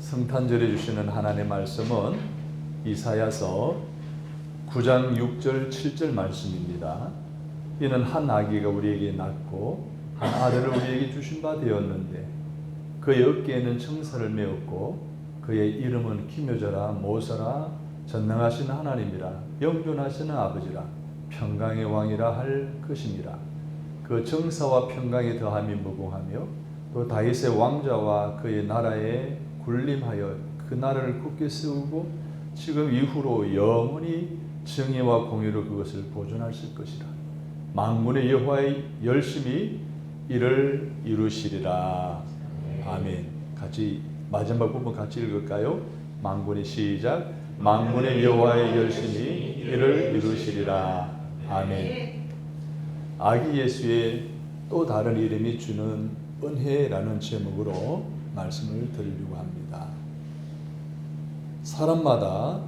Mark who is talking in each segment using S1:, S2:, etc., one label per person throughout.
S1: 성탄절에 주시는 하나님의 말씀은 이사야서 9장 6절 7절 말씀입니다. 이는 한 아기가 우리에게 낳고 한 아들을 우리에게 주신 바 되었는데 그의 어깨에는 청사를 메었고 그의 이름은 기묘자라 모사라 전능하신 하나님이라 영존하시는 아버지라 평강의 왕이라 할 것이니라. 그 정사와 평강에 더함이 무궁하며 또 다윗의 왕자와 그의 나라에 군림하여 그 나라를 굳게 세우고 지금 이후로 영원히 정의와 공의로 그것을 보존하실 것이라. 만군의 여호와의 열심히 이를 이루시리라. 아멘. 같이 마지막 부분 같이 읽을까요? 만군의 시작. 만군의 여호와의 열심히 이를 이루시리라. 아멘. 아기 예수의 또 다른 이름이 주는 은혜라는 제목으로 말씀을 드리려고 합니다. 사람마다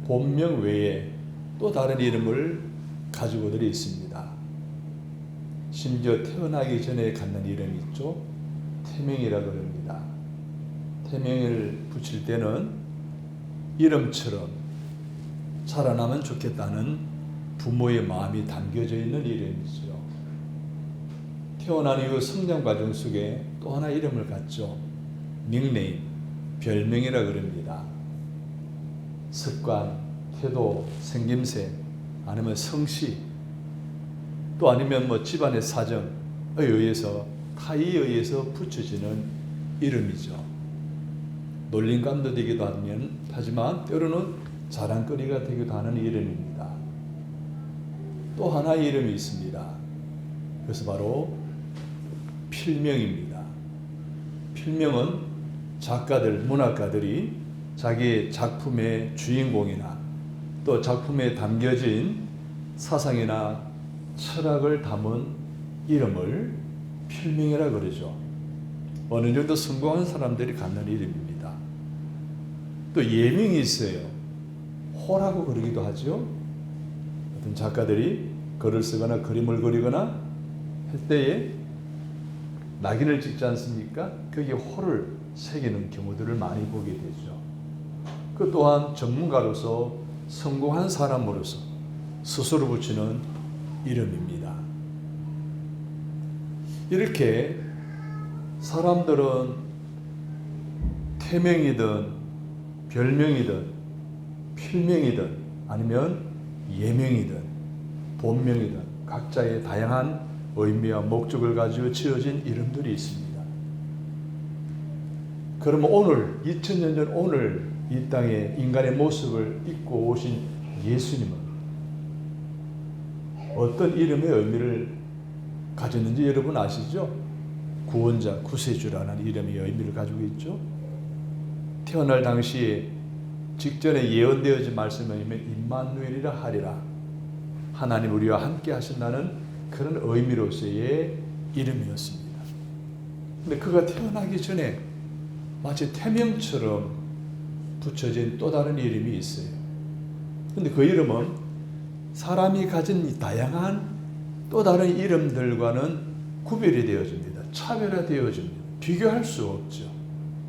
S1: 본명 외에 또 다른 이름을 가지고들 있습니다. 심지어 태어나기 전에 갖는 이름이 있죠. 태명이라고 합니다. 태명을 붙일 때는 이름처럼 자라나면 좋겠다는 부모의 마음이 담겨져 있는 이름이죠. 태어난 이후 성장 과정 속에 또 하나 이름을 갖죠. 닉네임, 별명이라 그럽니다. 습관, 태도, 생김새, 아니면 성씨, 또 아니면 집안의 사정에 의해서 타의에 의해서 붙여지는 이름이죠. 놀림감도 되기도 하지만 때로는 자랑거리가 되기도 하는 이름입니다. 또 하나의 이름이 있습니다. 그래서 바로 필명입니다. 필명은 작가들, 문학가들이 자기의 작품의 주인공이나 또 작품에 담겨진 사상이나 철학을 담은 이름을 필명이라 그러죠. 어느 정도 성공한 사람들이 갖는 이름입니다. 또 예명이 있어요. 호라고 그러기도 하죠. 어떤 작가들이 글을 쓰거나 그림을 그리거나 할 때에 낙인을 찍지 않습니까? 거기에 호를 새기는 경우들을 많이 보게 되죠. 그 또한 전문가로서 성공한 사람으로서 스스로 붙이는 이름입니다. 이렇게 사람들은 태명이든 별명이든 필명이든 아니면 예명이든 본명이든 각자의 다양한 의미와 목적을 가지고 지어진 이름들이 있습니다. 그러면 오늘 2000년 전 오늘 이 땅에 인간의 모습을 입고 오신 예수님은 어떤 이름의 의미를 가졌는지 여러분 아시죠? 구원자, 구세주라는 이름의 의미를 가지고 있죠. 태어날 당시에 직전에 예언되어진 말씀이면 임마누엘이라 하리라. 하나님 우리와 함께 하신다는 그런 의미로서의 이름이었습니다. 근데 그가 태어나기 전에 마치 태명처럼 붙여진 또 다른 이름이 있어요. 근데 그 이름은 사람이 가진 다양한 또 다른 이름들과는 구별이 되어집니다. 차별화되어집니다. 비교할 수 없죠.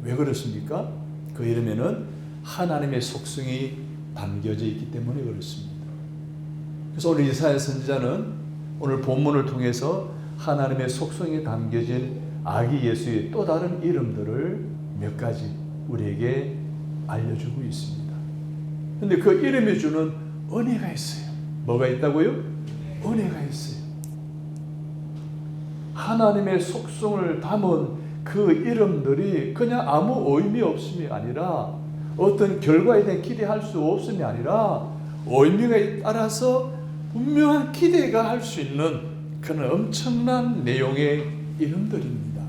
S1: 왜 그렇습니까? 그 이름에는 하나님의 속성이 담겨져 있기 때문에 그렇습니다. 그래서 오늘 이사야 선지자는 오늘 본문을 통해서 하나님의 속성이 담겨진 아기 예수의 또 다른 이름들을 몇 가지 우리에게 알려주고 있습니다. 그런데 그 이름이 주는 은혜가 있어요. 뭐가 있다고요? 은혜가 있어요. 하나님의 속성을 담은 그 이름들이 그냥 아무 의미 없음이 아니라 어떤 결과에 대한 기대할 수 없음이 아니라 의미가 따라서 분명한 기대가 할 수 있는 그런 엄청난 내용의 이름들입니다.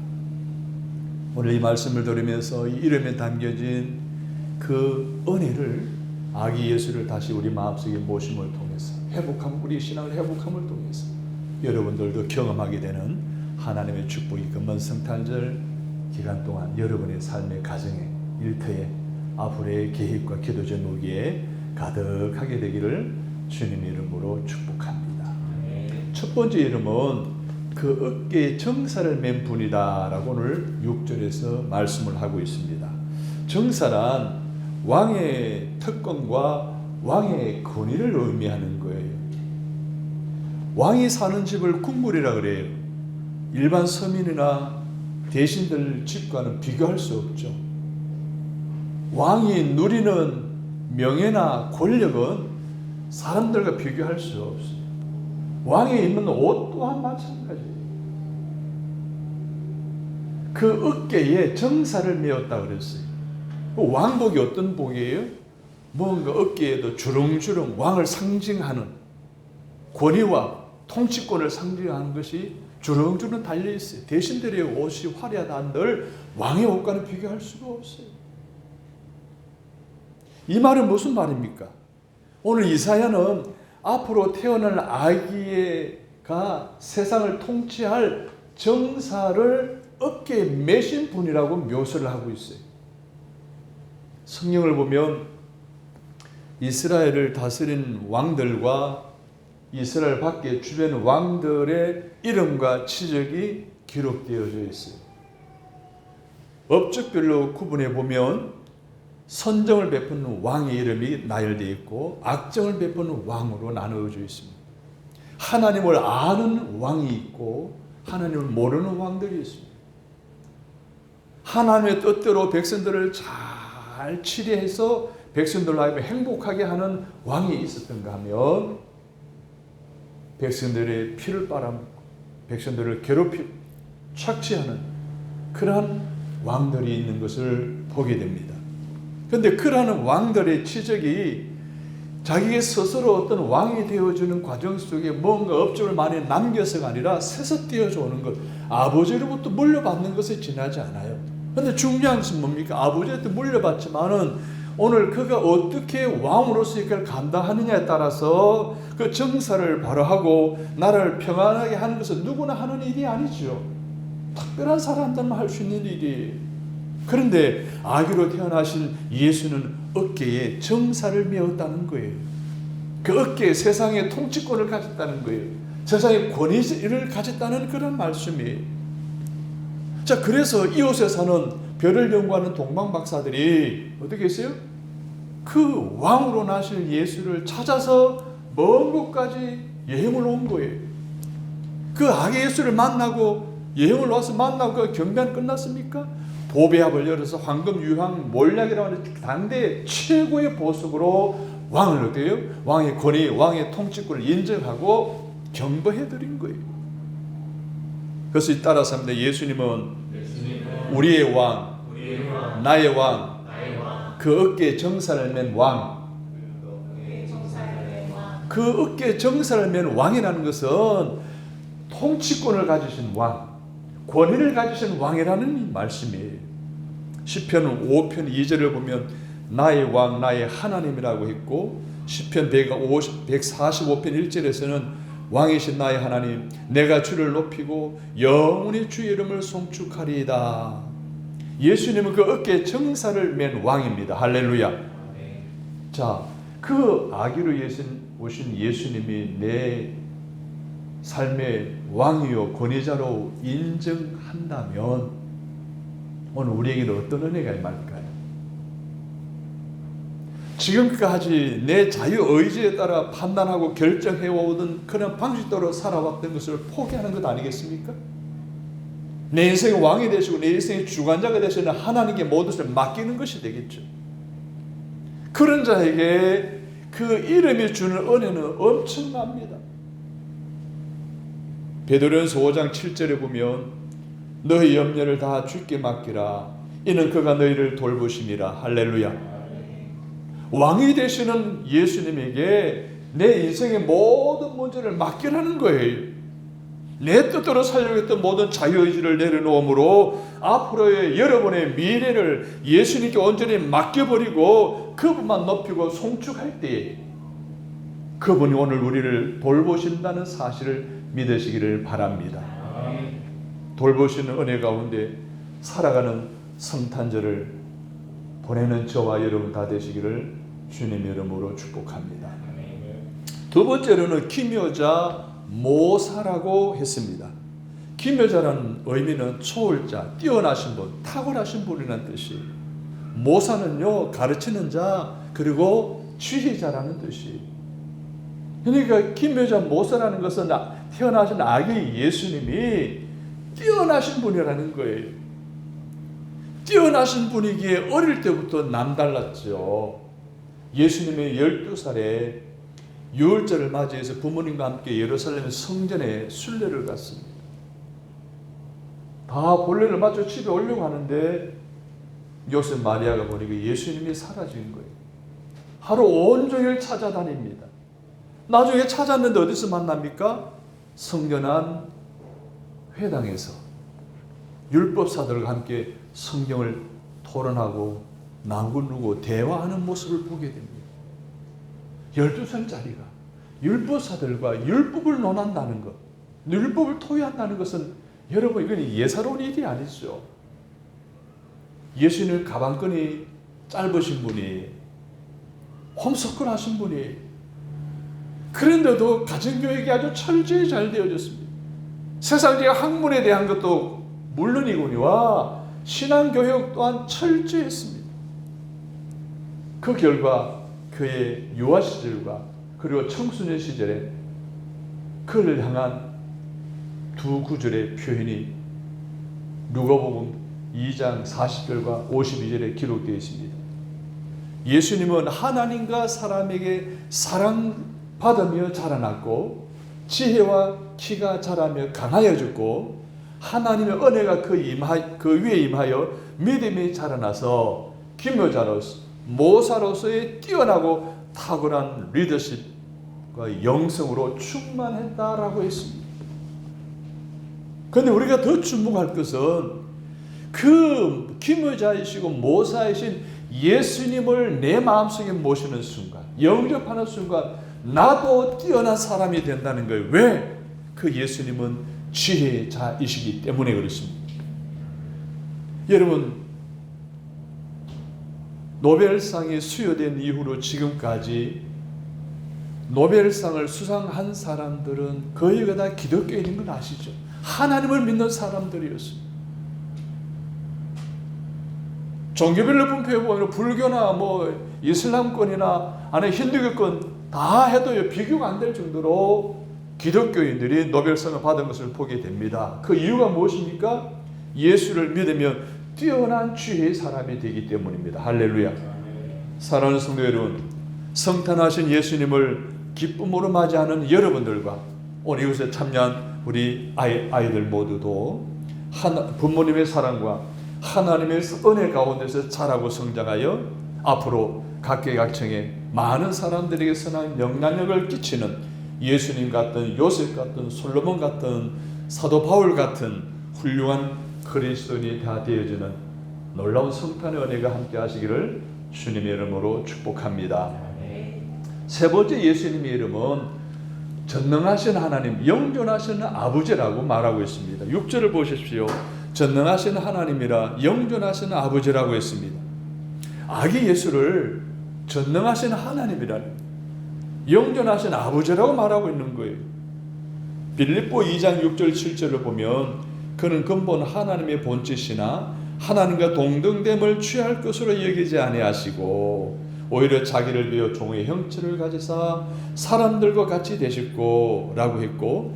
S1: 오늘 이 말씀을 들으면서 이 이름에 담겨진 그 은혜를 아기 예수를 다시 우리 마음속에 모심을 통해서 우리 신앙을 회복함을 통해서 여러분들도 경험하게 되는 하나님의 축복이 금번 성탄절 기간 동안 여러분의 삶의 가정에 일터에 앞으로의 계획과 기도 제목에 가득하게 되기를 주님 이름으로 축복합니다. 첫 번째 이름은 그 어깨에 정사를 맨 분이다 라고 오늘 6절에서 말씀을 하고 있습니다. 정사란 왕의 특권과 왕의 권위를 의미하는 거예요. 왕이 사는 집을 궁궐이라 그래요. 일반 서민이나 대신들 집과는 비교할 수 없죠. 왕이 누리는 명예나 권력은 사람들과 비교할 수 없어요. 왕이 입는 옷 또한 마찬가지예요. 그 어깨에 정사를 메었다 그랬어요. 왕복이 어떤 복이에요? 뭔가 어깨에도 주렁주렁 왕을 상징하는 권위와 통치권을 상징하는 것이 주렁주렁 달려있어요. 대신들의 옷이 화려하다 한들 왕의 옷과는 비교할 수가 없어요. 이 말은 무슨 말입니까? 오늘 이사야는 앞으로 태어날 아기가 세상을 통치할 정사를 어깨에 메신 분이라고 묘사를 하고 있어요. 성경을 보면 이스라엘을 다스린 왕들과 이스라엘 밖의 주변 왕들의 이름과 치적이 기록되어져 있어요. 업적별로 구분해 보면 선정을 베푸는 왕의 이름이 나열되어 있고 악정을 베푸는 왕으로 나누어져 있습니다. 하나님을 아는 왕이 있고 하나님을 모르는 왕들이 있습니다. 하나님의 뜻대로 백성들을 잘 치리해서 백성들로 하여금 행복하게 하는 왕이 있었던가 하면 백성들의 피를 빨아먹고 백성들을 괴롭히고 착취하는 그러한 왕들이 있는 것을 보게 됩니다. 그런데 그러한 왕들의 치적이 자기의 스스로 어떤 왕이 되어주는 과정 속에 뭔가 업적을 많이 남겨서가 아니라 새서 띄어져 오는 것, 아버지로부터 물려받는 것에 지나지 않아요. 그런데 중요한 것은 뭡니까? 아버지한테 물려받지만은 오늘 그가 어떻게 왕으로서 이걸 감당하느냐에 따라서 그 정사를 발휘하고 나라를 평안하게 하는 것은 누구나 하는 일이 아니죠. 특별한 사람들만 할 수 있는 일이에요. 그런데 아기로 태어나신 예수는 어깨에 정사를 메었다는 거예요. 그 어깨에 세상의 통치권을 가졌다는 거예요. 세상의 권위를 가졌다는 그런 말씀이에요. 자, 그래서 이웃에 사는 별을 연구하는 동방 박사들이 어떻게 했어요? 그 왕으로 나실 예수를 찾아서 먼 곳까지 여행을 온 거예요. 그 아기 예수를 만나고 여행을 와서 만나고 그 경배는 끝났습니까? 보배합을 열어서 황금 유황 몰약이라고 하는 당대 최고의 보석으로 왕을 어때요? 왕의 권위, 왕의 통치권을 인정하고 경배해드린 거예요. 그것을 따라서 합니다. 예수님은 우리의 왕, 나의 왕, 그 어깨에 정사를 맨 왕. 그 어깨에 정사를 맨 왕이라는 것은 통치권을 가지신 왕, 권위를 가지신 왕이라는 말씀이에요. 시편 5편 2절을 보면 나의 왕, 나의 하나님이라고 했고 시편 145편 1절에서는 왕이신 나의 하나님, 내가 주를 높이고 영원히 주의 이름을 송축하리이다. 예수님은 그 어깨에 정사를 맨 왕입니다. 할렐루야. 자, 그 아기로 오신 예수님이 내 삶의 왕이요 권위자로 인정한다면 오늘 우리에게는 어떤 은혜가 임할까요? 지금까지 내 자유의지에 따라 판단하고 결정해오던 그런 방식대로 살아왔던 것을 포기하는 것 아니겠습니까? 내 인생의 왕이 되시고 내 인생의 주관자가 되시는 하나님께 모든 것을 맡기는 것이 되겠죠. 그런 자에게 그 이름이 주는 은혜는 엄청납니다. 베드로전서 5장 7절에 보면 너희 염려를 다 주께 맡기라. 이는 그가 너희를 돌보심이라. 할렐루야. 왕이 되시는 예수님에게 내 인생의 모든 문제를 맡기라는 거예요. 내 뜻대로 살려고 했던 모든 자유의지를 내려놓음으로 앞으로의 여러분의 미래를 예수님께 온전히 맡겨버리고 그분만 높이고 송축할 때에 그분이 오늘 우리를 돌보신다는 사실을 믿으시기를 바랍니다. 돌보시는 은혜 가운데 살아가는 성탄절을 보내는 저와 여러분 다 되시기를 주님 이름으로 축복합니다. 두 번째로는 기묘자 모사라고 했습니다. 기묘자라는 의미는 초월자, 뛰어나신 분, 탁월하신 분이라는 뜻이에요. 모사는요, 가르치는 자, 그리고 지혜자라는 뜻이에요. 그러니까 김여자 모사라는 것은 태어나신 아기 예수님이 뛰어나신 분이라는 거예요. 뛰어나신 분이기에 어릴 때부터 남달랐죠. 예수님이 12살에 유월절을 맞이해서 부모님과 함께 예루살렘 성전에 순례를 갔습니다. 다 본례를 마쳐 집에 오려고 하는데 요셉 마리아가 보니까 예수님이 사라진 거예요. 하루 온종일 찾아다닙니다. 나중에 찾았는데 어디서 만납니까? 성전 안 회당에서 율법사들과 함께 성경을 토론하고 나누고 대화하는 모습을 보게 됩니다. 12살짜리가 율법사들과 율법을 논한다는 것, 율법을 토의한다는 것은 여러분 이건 예사로운 일이 아니죠. 예수님 가방끈이 짧으신 분이, 홈스쿨하신 분이, 그런데도 가정교육이 아주 철저히 잘 되어졌습니다. 세상적인 학문에 대한 것도 물론이거니와 신앙교육 또한 철저했습니다. 그 결과 그의 유아 시절과 그리고 청소년 시절에 그를 향한 두 구절의 표현이 누가복음 2장 40절과 52절에 기록되어 있습니다. 예수님은 하나님과 사람에게 사랑받으며 자라났고 지혜와 키가 자라며 강하여졌고 하나님의 은혜가 그 위에 임하여 믿음이 자라나서 김여자로서 모사로서의 뛰어나고 탁월한 리더십과 영성으로 충만했다라고 했습니다. 그런데 우리가 더 주목할 것은 그 김여자이시고 모사이신 예수님을 내 마음속에 모시는 순간, 영접하는 순간 나도 뛰어난 사람이 된다는 거예요. 왜? 그 예수님은 지혜자이시기 때문에 그렇습니다. 여러분, 노벨상이 수여된 이후로 지금까지 노벨상을 수상한 사람들은 거의 다 기독교인인 건 아시죠? 하나님을 믿는 사람들이었습니다. 종교별로 분포해보면 불교나 이슬람권이나 아니 힌두교권 다 해도 비교가 안 될 정도로 기독교인들이 노벨상을 받은 것을 보게 됩니다. 그 이유가 무엇입니까? 예수를 믿으면 뛰어난 지혜의 사람이 되기 때문입니다. 할렐루야. 사랑하는 성도 여러분, 성탄하신 예수님을 기쁨으로 맞이하는 여러분들과 오늘 이곳에 참여한 우리 아이들 모두도 부모님의 사랑과 하나님의 은혜 가운데서 자라고 성장하여 앞으로 각계각층에 많은 사람들에게 선한 영향력을 끼치는 예수님 같은, 요셉 같은, 솔로몬 같은, 사도 바울 같은 훌륭한 그리스도인이 다 되어지는 놀라운 성탄의 은혜가 함께 하시기를 주님의 이름으로 축복합니다. 세 번째 예수님의 이름은 전능하신 하나님, 영존하신 아버지라고 말하고 있습니다. 6절을 보십시오. 전능하신 하나님이라 영존하신 아버지라고 했습니다. 아기 예수를 전능하신 하나님이라 영존하신 아버지라고 말하고 있는 거예요. 빌립보 2장 6절 7절을 보면 그는 근본 하나님의 본체시나 하나님과 동등됨을 취할 것으로 여기지 아니하시고 오히려 자기를 비워 종의 형체를 가지사 사람들과 같이 되셨고 라고 했고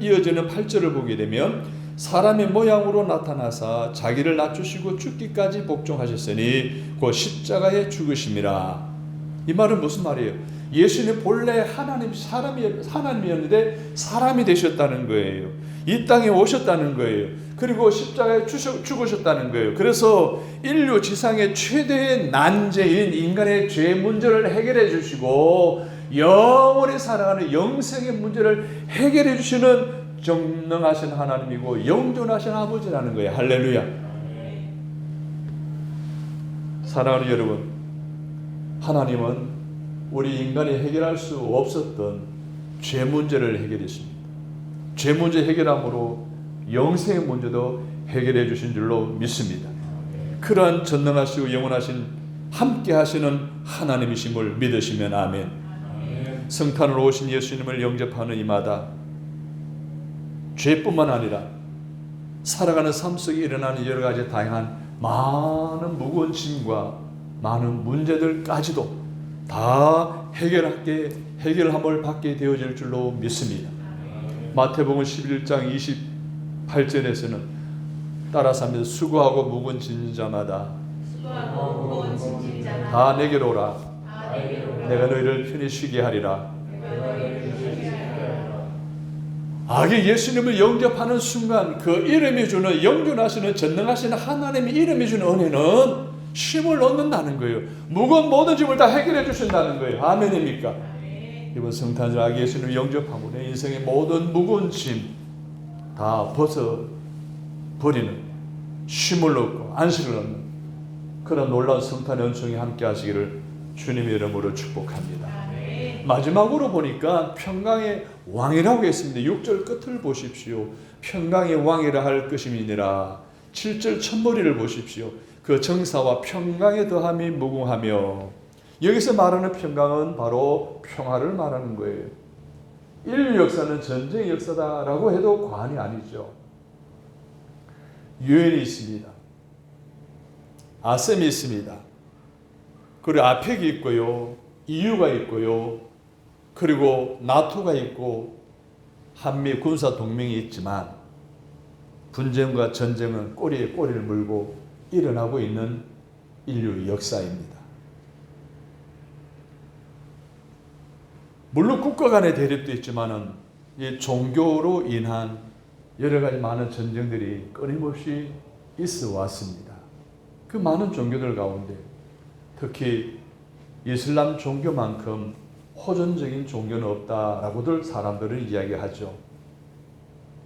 S1: 이어지는 8절을 보게 되면 사람의 모양으로 나타나사 자기를 낮추시고 죽기까지 복종하셨으니 곧 십자가에 죽으심이라. 이 말은 무슨 말이에요? 예수님 본래 하나님이었는데 사람이 되셨다는 거예요. 이 땅에 오셨다는 거예요. 그리고 십자가에 죽으셨다는 거예요. 그래서 인류 지상의 최대의 난제인 인간의 죄 문제를 해결해 주시고 영원히 살아가는 영생의 문제를 해결해 주시는 전능하신 하나님이고 영존하신 아버지라는 거예요. 할렐루야. 사랑하는 여러분, 하나님은 우리 인간이 해결할 수 없었던 죄 문제를 해결했습니다. 죄 문제 해결함으로 영생의 문제도 해결해 주신 줄로 믿습니다. 그러한 전능하시고 영원하신 함께 하시는 하나님이심을 믿으시면 아멘. 성탄으로 오신 예수님을 영접하는 이마다 죄뿐만 아니라 살아가는 삶 속에 일어나는 여러 가지 다양한 많은 무거운 짐과 많은 문제들까지도 다 해결함을 받게 되어질 줄로 믿습니다. 마태복음 11장 28절에서는 따라서 합니다. 수고하고 무거운 짐진 자마다 다 내게로 오라. 내가 너희를 편히 쉬게 하리라. 악의 예수님을 영접하는 순간 그 이름이 주는 영존하시는 전능하시는 하나님의 이름이 주는 은혜는 쉼을 얻는다는 거예요. 무거운 모든 짐을 다 해결해 주신다는 거예요. 아멘입니까? 이번 성탄절 악의 예수님을 영접하고 내 인생의 모든 무거운 짐 다 벗어버리는 쉼을 얻고 안식을 얻는 그런 놀라운 성탄의 은총이 함께 하시기를 주님의 이름으로 축복합니다. 마지막으로 보니까 평강의 왕이라고 했습니다. 6절 끝을 보십시오. 평강의 왕이라 할 것임이니라. 7절 첫머리를 보십시오. 그 정사와 평강의 더함이 무궁하며, 여기서 말하는 평강은 바로 평화를 말하는 거예요. 인류 역사는 전쟁의 역사다라고 해도 과언이 아니죠. 유엔이 있습니다. 아셈이 있습니다. 그리고 아펙이 있고요. EU가 있고요. 그리고 나토가 있고 한미 군사 동맹이 있지만 분쟁과 전쟁은 꼬리에 꼬리를 물고 일어나고 있는 인류 역사입니다. 물론 국가 간의 대립도 있지만은 이 종교로 인한 여러 가지 많은 전쟁들이 끊임없이 있어 왔습니다. 그 많은 종교들 가운데 특히 이슬람 종교만큼 호전적인 종교는 없다라고들 사람들은 이야기하죠.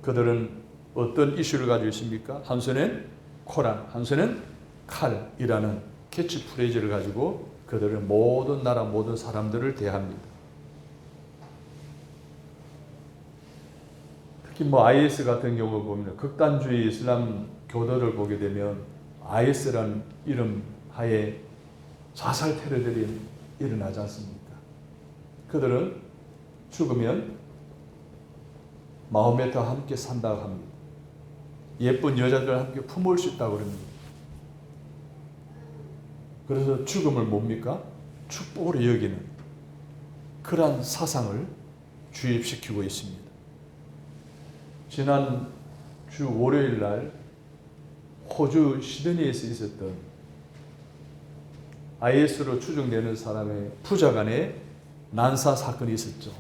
S1: 그들은 어떤 이슈를 가지고 있습니까? 한 손엔 코란, 한 손엔 칼이라는 캐치프레이즈를 가지고 그들은 모든 나라 모든 사람들을 대합니다. 특히 IS 같은 경우 보면 극단주의 이슬람 교도를 보게 되면 IS라는 이름 하에 자살 테러들이 일어나지 않습니까? 그들은 죽으면 마호메트와 함께 산다고 합니다. 예쁜 여자들과 함께 품을 수 있다고 합니다. 그래서 죽음을 뭡니까? 축복으로 여기는 그러한 사상을 주입시키고 있습니다. 지난 주 월요일 날 호주 시드니에서 있었던 IS로 추정되는 사람의 부자 간의 난사 사건이 있었죠.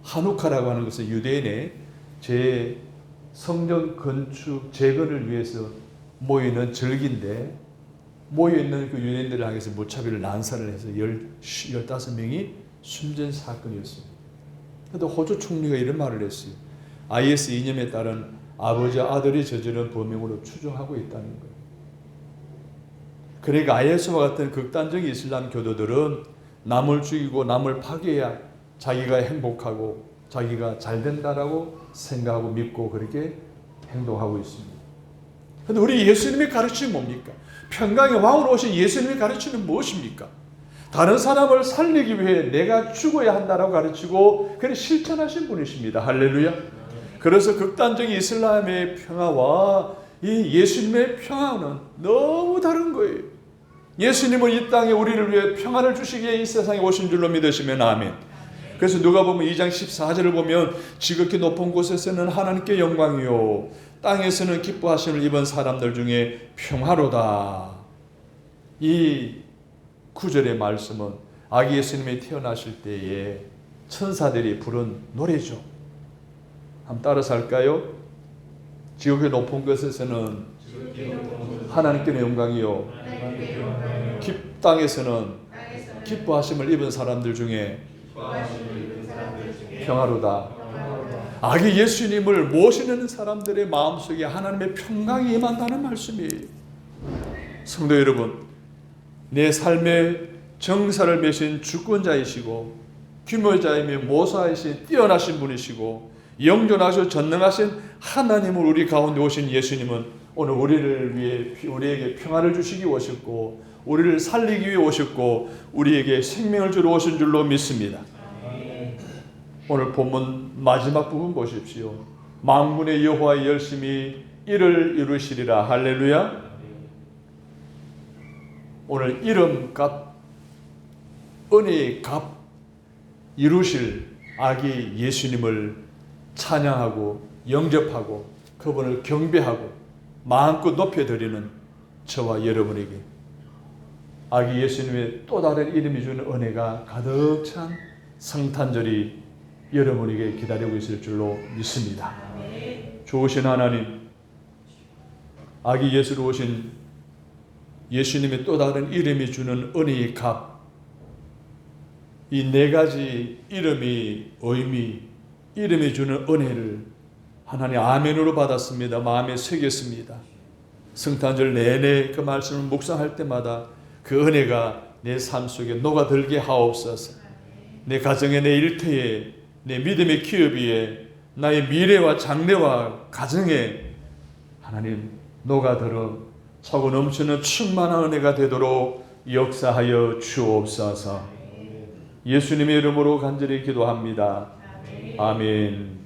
S1: 하누카라고 하는 것은 유대인의 성전 건축 재건을 위해서 모이는 절기인데 모여있는 그 유대인들을 향해서 무차별 난사를 해서 15명이 숨진 사건이었습니다. 그런데 호주 총리가 이런 말을 했어요. IS 이념에 따른 아버지 아들이 저지른 범행으로 추정하고 있다는 거예요. 그러니까 IS와 같은 극단적 이슬람 교도들은 남을 죽이고 남을 파괴해야 자기가 행복하고 자기가 잘 된다라고 생각하고 믿고 그렇게 행동하고 있습니다. 그런데 우리 예수님의 가르침이 뭡니까? 평강의 왕으로 오신 예수님의 가르침은 무엇입니까? 다른 사람을 살리기 위해 내가 죽어야 한다라고 가르치고 그를 실천하신 분이십니다. 할렐루야. 그래서 극단적인 이슬람의 평화와 이 예수님의 평화는 너무 다른 거예요. 예수님은 이 땅에 우리를 위해 평화를 주시기에 이 세상에 오신 줄로 믿으시면 아멘. 그래서 누가복음 2장 14절을 보면 지극히 높은 곳에서는 하나님께 영광이요 땅에서는 기뻐하심을 입은 사람들 중에 평화로다. 이 구절의 말씀은 아기 예수님이 태어나실 때에 천사들이 부른 노래죠. 한번 따라서 할까요? 지극히 높은 곳에서는 하나님께 영광이요 땅에서는 기뻐하심을 입은 사람들 중에 평화로다. 아기 예수님을 모시는 사람들의 마음속에 하나님의 평강이 임한다는 말씀이에요. 성도 여러분, 내 삶의 정사를 메신 주권자이시고 규모자이며 모사이신 뛰어나신 분이시고 영존하시고 전능하신 하나님을 우리 가운데 오신 예수님은 오늘 우리를 위해 우리에게 평화를 주시기 오셨고 우리를 살리기 위해 오셨고 우리에게 생명을 주러 오신 줄로 믿습니다. 오늘 본문 마지막 부분 보십시오. 만군의 여호와의 열심히 이를 이루시리라. 할렐루야. 오늘 이름값, 은혜의 값 이루실 아기 예수님을 찬양하고 영접하고 그분을 경배하고 마음껏 높여드리는 저와 여러분에게 아기 예수님의 또 다른 이름이 주는 은혜가 가득 찬 성탄절이 여러분에게 기다리고 있을 줄로 믿습니다. 좋으신 하나님, 아기 예수로 오신 예수님의 또 다른 이름이 주는 은혜의 값, 이 네 가지 이름이 의미, 이름이 주는 은혜를 하나님 아멘으로 받았습니다. 마음에 새겼습니다. 성탄절 내내 그 말씀을 묵상할 때마다 그 은혜가 내 삶 속에 녹아들게 하옵소서. 내 가정에, 내 일터에, 내 믿음의 기업 위에, 나의 미래와 장래와 가정에 하나님 녹아들어 차고 넘치는 충만한 은혜가 되도록 역사하여 주옵소서. 예수님의 이름으로 간절히 기도합니다. 아멘.